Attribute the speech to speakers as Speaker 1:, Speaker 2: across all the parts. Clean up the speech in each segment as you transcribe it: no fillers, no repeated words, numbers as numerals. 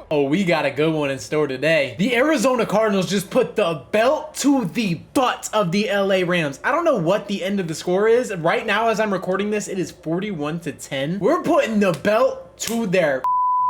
Speaker 1: Oh, we got a good one in store today. The Arizona Cardinals just put the belt to the butt of the LA Rams. I don't know what the end of the score is. Right now, as I'm recording this, it is 41-10. We're putting the belt to their...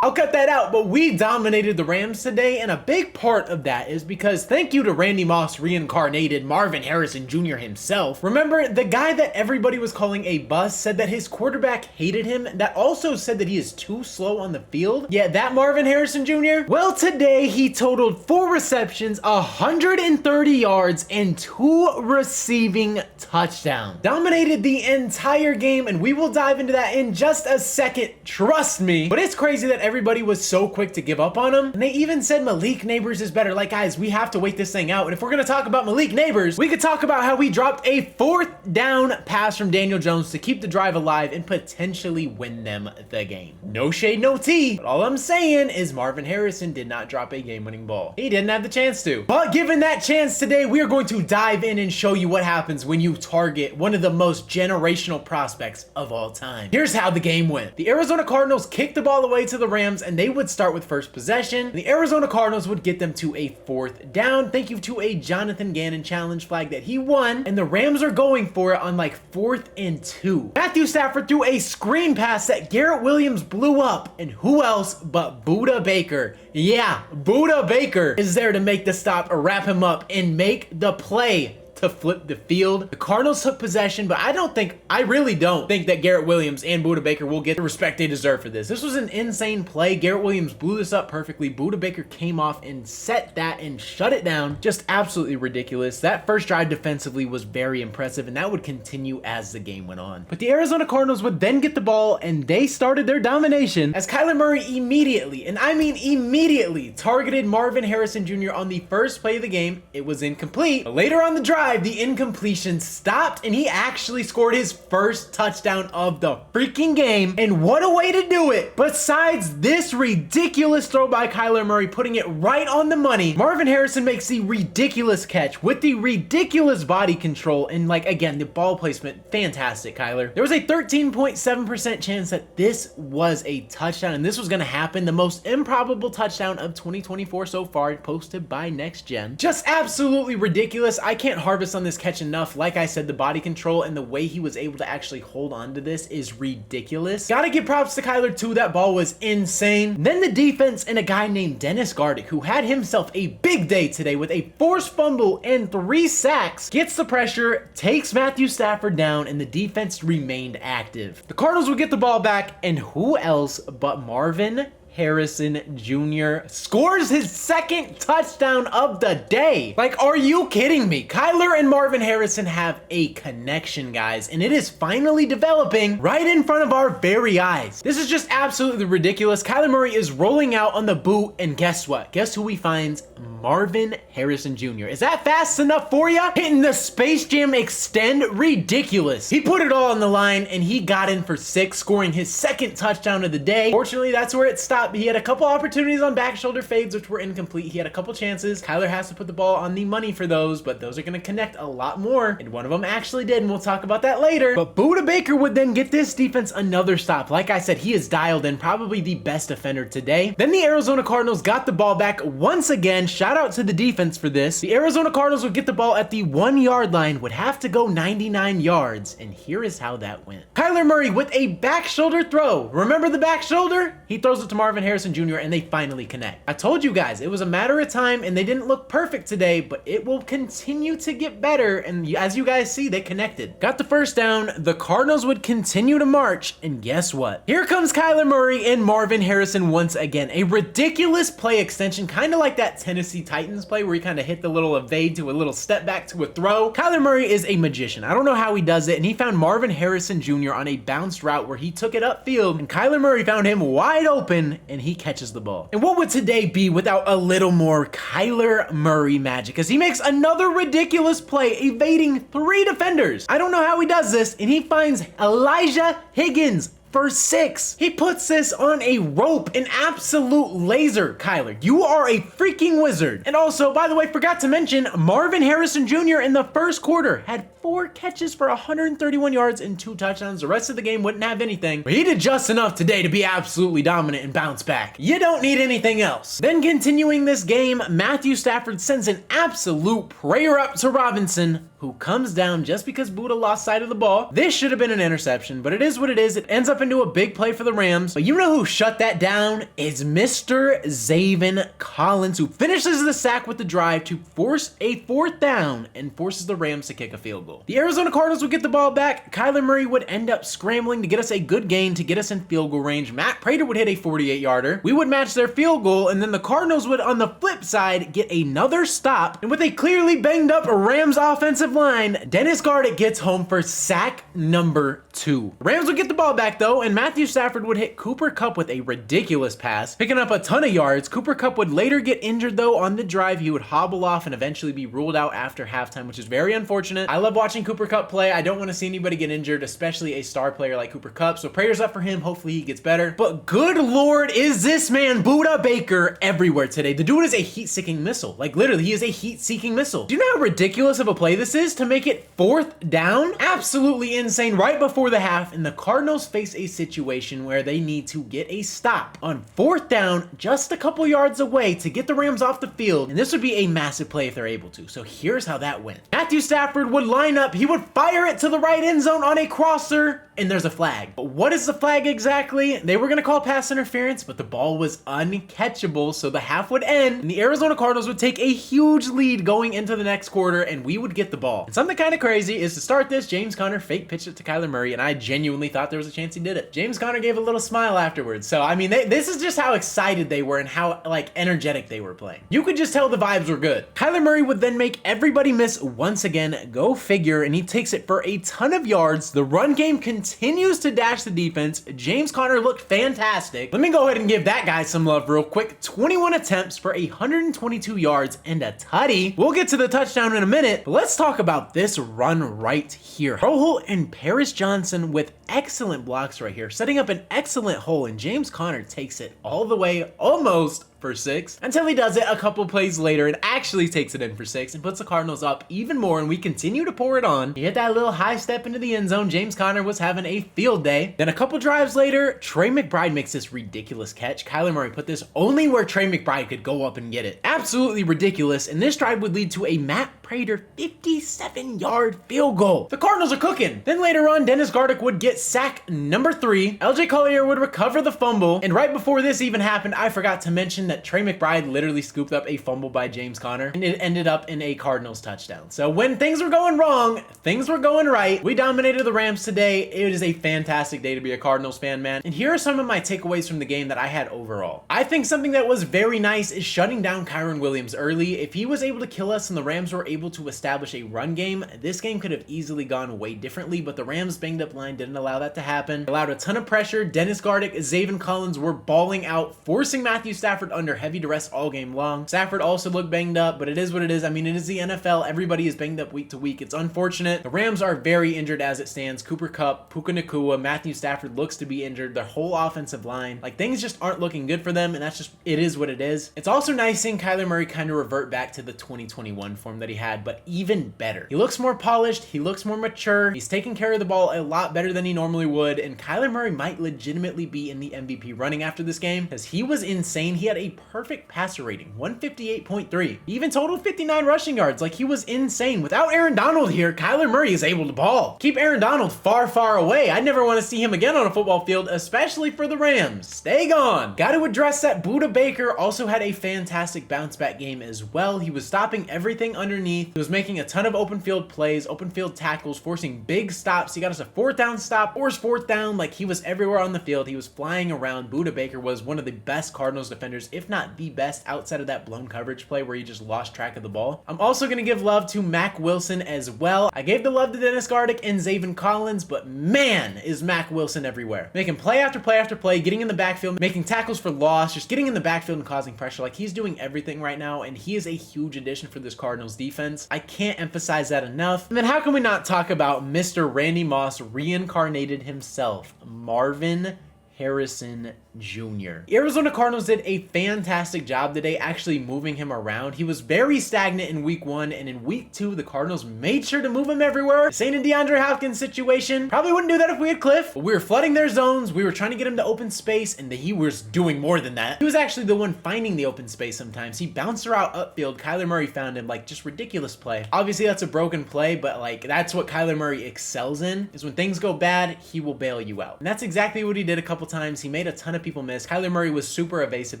Speaker 1: I'll cut that out, but we dominated the Rams today, and a big part of that is because thank you to Randy Moss reincarnated Marvin Harrison Jr. himself. Remember, the guy that everybody was calling a bust said that his quarterback hated him, that also said that he is too slow on the field? Yeah, that Marvin Harrison Jr.? Well, today he totaled 4 receptions, 130 yards, and 2 receiving touchdowns. Dominated the entire game, and we will dive into that in just a second, trust me. But it's crazy that everybody was so quick to give up on him. And they even said Malik Neighbors is better. Like, guys, we have to wait this thing out. And if we're going to talk about Malik Neighbors, we could talk about how we dropped a 4th down pass from Daniel Jones to keep the drive alive and potentially win them the game. No shade, no tea. But all I'm saying is Marvin Harrison did not drop a game-winning ball. He didn't have the chance to. But given that chance today, we are going to dive in and show you what happens when you target one of the most generational prospects of all time. Here's how the game went. The Arizona Cardinals kicked the ball away to the Rams, and they would start with first possession. The Arizona Cardinals would get them to a 4th down. Thank you to a Jonathan Gannon challenge flag that he won, and the Rams are going for it on like 4th and 2. Mathew Stafford threw a screen pass that Garrett Williams blew up, and who else but Budda Baker? Yeah, Budda Baker is there to make the stop or wrap him up and make the play to flip the field. The Cardinals took possession, but I really don't think that Garrett Williams and Budda Baker will get the respect they deserve for this. This was an insane play. Garrett Williams blew this up perfectly. Budda Baker came off and set that and shut it down. Just absolutely ridiculous. That first drive defensively was very impressive, and that would continue as the game went on. But the Arizona Cardinals would then get the ball, and they started their domination as Kyler Murray immediately, and I mean immediately, targeted Marvin Harrison Jr. on the first play of the game. It was incomplete. But later on the drive, the incompletion stopped, and he actually scored his first touchdown of the freaking game. And what a way to do it. Besides this ridiculous throw by Kyler Murray, putting it right on the money, Marvin Harrison makes the ridiculous catch with the ridiculous body control. And like, again, the ball placement, fantastic, Kyler. There was a 13.7% chance that this was a touchdown, and this was going to happen. The most improbable touchdown of 2024 so far, posted by Next Gen. Just absolutely ridiculous. I can't harvest on this catch enough. Like I said, the body control and the way he was able to actually hold on to this is ridiculous. Gotta give props to Kyler too. That ball was insane. Then the defense and a guy named Gardeck, who had himself a big day today with a forced fumble and 3 sacks, gets the pressure, takes Mathew Stafford down, and the defense remained active. The Cardinals would get the ball back, and who else but Marvin Harrison Jr. scores his 2nd touchdown of the day. Like, are you kidding me? Kyler and Marvin Harrison have a connection, guys, and it is finally developing right in front of our very eyes. This is just absolutely ridiculous. Kyler Murray is rolling out on the boot, and guess what? Guess who he finds? Marvin Harrison Jr. Is that fast enough for you? Hitting the Space Jam extend? Ridiculous. He put it all on the line, and he got in for 6, scoring his 2nd touchdown of the day. Fortunately, that's where it stopped. He had a couple opportunities on back shoulder fades, which were incomplete. He had a couple chances. Kyler has to put the ball on the money for those, but those are going to connect a lot more, and one of them actually did, and we'll talk about that later. But Budda Baker would then get this defense another stop. Like I said, he is dialed in, probably the best defender today. Then the Arizona Cardinals got the ball back once again. Shout out to the defense for this. The Arizona Cardinals would get the ball at the 1-yard line, would have to go 99 yards, and here is how that went. Kyler Murray with a back shoulder throw. Remember the back shoulder? He throws it to Marvin Harrison Jr. and they finally connect. I told you guys, it was a matter of time, and they didn't look perfect today, but it will continue to get better, and as you guys see, they connected. Got the 1st down. The Cardinals would continue to march, and guess what? Here comes Kyler Murray and Marvin Harrison once again. A ridiculous play extension, kind of like that Tennessee Titans play where he kind of hit the little evade to a little step back to a throw. Kyler Murray is a magician. I don't know how he does it, and he found Marvin Harrison Jr. on a bounced route where he took it upfield, and Kyler Murray found him wide open, and he catches the ball. And what would today be without a little more Kyler Murray magic, as he makes another ridiculous play, evading 3 defenders. I don't know how he does this, and he finds Elijah Higgins for 6. He puts this on a rope, an absolute laser. Kyler, you are a freaking wizard. And also, by the way, forgot to mention, Marvin Harrison Jr. in the first quarter had 4 catches for 131 yards and 2 touchdowns. The rest of the game wouldn't have anything, but he did just enough today to be absolutely dominant and bounce back. You don't need anything else. Then continuing this game, Mathew Stafford sends an absolute prayer up to Robinson, who comes down just because Budda lost sight of the ball. This should have been an interception, but it is what it is. It ends up into a big play for the Rams. But you know who shut that down? Is Mr. Zaven Collins, who finishes the sack with the drive to force a 4th down and forces the Rams to kick a field goal. The Arizona Cardinals would get the ball back. Kyler Murray would end up scrambling to get us a good gain to get us in field goal range. Matt Prater would hit a 48-yarder. We would match their field goal, and then the Cardinals would, on the flip side, get another stop. And with a clearly banged up Rams offensive line, Dennis Gardeck gets home for sack number 2. The Rams would get the ball back though, and Matthew Stafford would hit Cooper Kupp with a ridiculous pass, picking up a ton of yards. Cooper Kupp would later get injured though on the drive. He would hobble off and eventually be ruled out after halftime, which is very unfortunate. I love watching Cooper Kupp play. I don't want to see anybody get injured, especially a star player like Cooper Kupp. So prayers up for him. Hopefully he gets better. But good Lord, is this man Budda Baker everywhere today. The dude is a heat-seeking missile. Like literally, he is a heat-seeking missile. Do you know how ridiculous of a play this is to make it 4th down? Absolutely insane. Right before the half, and the Cardinals face a situation where they need to get a stop on 4th down, just a couple yards away to get the Rams off the field. And this would be a massive play if they're able to. So here's how that went. Matthew Stafford would line up. He would fire it to the right end zone on a crosser, and there's a flag. But what is the flag exactly? They were going to call pass interference, but the ball was uncatchable, so the half would end, and the Arizona Cardinals would take a huge lead going into the next quarter, and we would get the ball. And something kind of crazy is to start this, James Conner fake pitched it to Kyler Murray, and I genuinely thought there was a chance he did it. James Conner gave a little smile afterwards. So, I mean, this is just how excited they were and how, like, energetic they were playing. You could just tell the vibes were good. Kyler Murray would then make everybody miss once again, go figure, and he takes it for a ton of yards. The run game continues to dash the defense. James Conner looked fantastic. Let me go ahead and give that guy some love real quick. 21 attempts for 122 yards and a tutty. We'll get to the touchdown in a minute, but let's talk about this run right here. Rojo and Paris Johnson with excellent blocks right here, setting up an excellent hole, and James Conner takes it all the way almost for 6 until he does it a couple plays later and actually takes it in for 6 and puts the Cardinals up even more, and we continue to pour it on. He hit that little high step into the end zone. James Conner was having a field day. Then a couple drives later, Trey McBride makes this ridiculous catch. Kyler Murray put this only where Trey McBride could go up and get it. Absolutely ridiculous, and this drive would lead to a Matt Prater 57-yard field goal. The Cardinals are cooking. Then later on, Dennis Gardeck would get sack number 3. LJ Collier would recover the fumble, and right before this even happened, I forgot to mention that Trey McBride literally scooped up a fumble by James Conner, and it ended up in a Cardinals touchdown. So when things were going wrong, things were going right. We dominated the Rams today. It is a fantastic day to be a Cardinals fan, man. And here are some of my takeaways from the game that I had overall. I think something that was very nice is shutting down Kyren Williams early. If he was able to kill us and the Rams were able to establish a run game, this game could have easily gone way differently, but the Rams' banged up line didn't allow that to happen. It allowed a ton of pressure. Dennis Gardeck, Zaven Collins were balling out, forcing Matthew Stafford under heavy duress all game long. Stafford also looked banged up, but it is what it is. I mean, it is the NFL. Everybody is banged up week to week. It's unfortunate. The Rams are very injured as it stands. Cooper Kupp, Puka Nacua, Matthew Stafford looks to be injured. Their whole offensive line, like, things just aren't looking good for them, and that's just, it is what it is. It's also nice seeing Kyler Murray kind of revert back to the 2021 form that he had, but even better. He looks more polished. He looks more mature. He's taking care of the ball a lot better than he normally would, and Kyler Murray might legitimately be in the MVP running after this game because he was insane. He had a perfect passer rating, 158.3. He even totaled 59 rushing yards. Like, he was insane. Without Aaron Donald here, Kyler Murray is able to ball. Keep Aaron Donald far, far away. I never want to see him again on a football field, especially for the Rams. Stay gone. Got to address that Budda Baker also had a fantastic bounce back game as well. He was stopping everything underneath. He was making a ton of open field plays, open field tackles, forcing big stops. He got us a 4th down stop, or 4th down. Like, he was everywhere on the field. He was flying around. Budda Baker was one of the best Cardinals defenders, if if not the best, outside of that blown coverage play where he just lost track of the ball. I'm also going to give love to Mack Wilson as well. I gave the love to Dennis Gardeck and Zaven Collins, but man, is Mack Wilson everywhere. Making play after play after play, getting in the backfield, making tackles for loss, just getting in the backfield and causing pressure. Like, he's doing everything right now, and he is a huge addition for this Cardinals defense. I can't emphasize that enough. And then how can we not talk about Mr. Randy Moss reincarnated himself, Marvin Harrison Jr. The Arizona Cardinals did a fantastic job today actually moving him around. He was very stagnant in week 1, and in week 2, the Cardinals made sure to move him everywhere. This ain't a DeAndre Hopkins situation. Probably wouldn't do that if we had Cliff, but we were flooding their zones. We were trying to get him to open space, and he was doing more than that. He was actually the one finding the open space sometimes. He bounced her out upfield. Kyler Murray found him, like, just ridiculous play. Obviously, that's a broken play, but, like, that's what Kyler Murray excels in, is when things go bad, he will bail you out. And that's exactly what he did a couple times. He made a ton of people miss. Kyler Murray was super evasive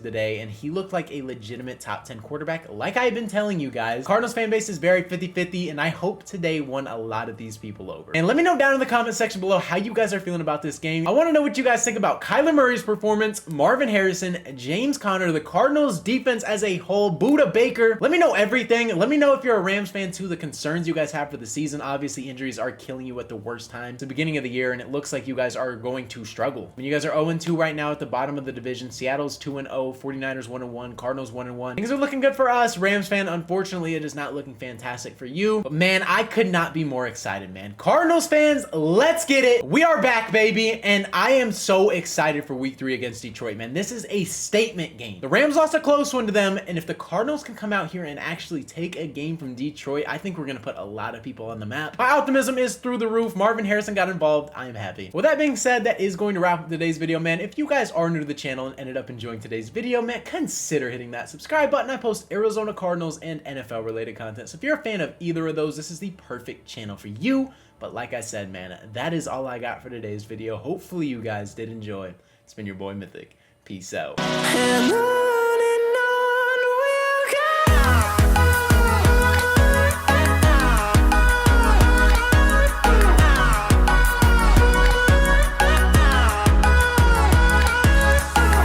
Speaker 1: today, and he looked like a legitimate top 10 quarterback, like I've been telling you guys. Cardinals fan base is very 50-50, and I hope today won a lot of these people over. And let me know down in the comment section below how you guys are feeling about this game. I want to know what you guys think about Kyler Murray's performance, Marvin Harrison, James Conner, the Cardinals defense as a whole, Budda Baker. Let me know everything. Let me know if you're a Rams fan too, the concerns you guys have for the season. Obviously, injuries are killing you at the worst time. It's the beginning of the year, and it looks like you guys are going to struggle. When you guys are 0-2 right now at the bottom of the division, Seattle's 2-0, 49ers 1-1, Cardinals 1-1. Things are looking good for us. Rams fan, unfortunately, it is not looking fantastic for you. But man, I could not be more excited, man. Cardinals fans, let's get it. We are back, baby, and I am so excited for week 3 against Detroit, man. This is a statement game. The Rams lost a close one to them, and if the Cardinals can come out here and actually take a game from Detroit, I think we're going to put a lot of people on the map. My optimism is through the roof. Marvin Harrison got involved. I am happy. With that being said, that is going to wrap up today's video, man. If you guys are new to the channel and ended up enjoying today's video, man, consider hitting that subscribe button. I post Arizona Cardinals and NFL related content, so if you're a fan of either of those, this is the perfect channel for you. But like I said, man, that is all I got for today's video. Hopefully you guys did enjoy. It's been your boy Mythic. Peace out.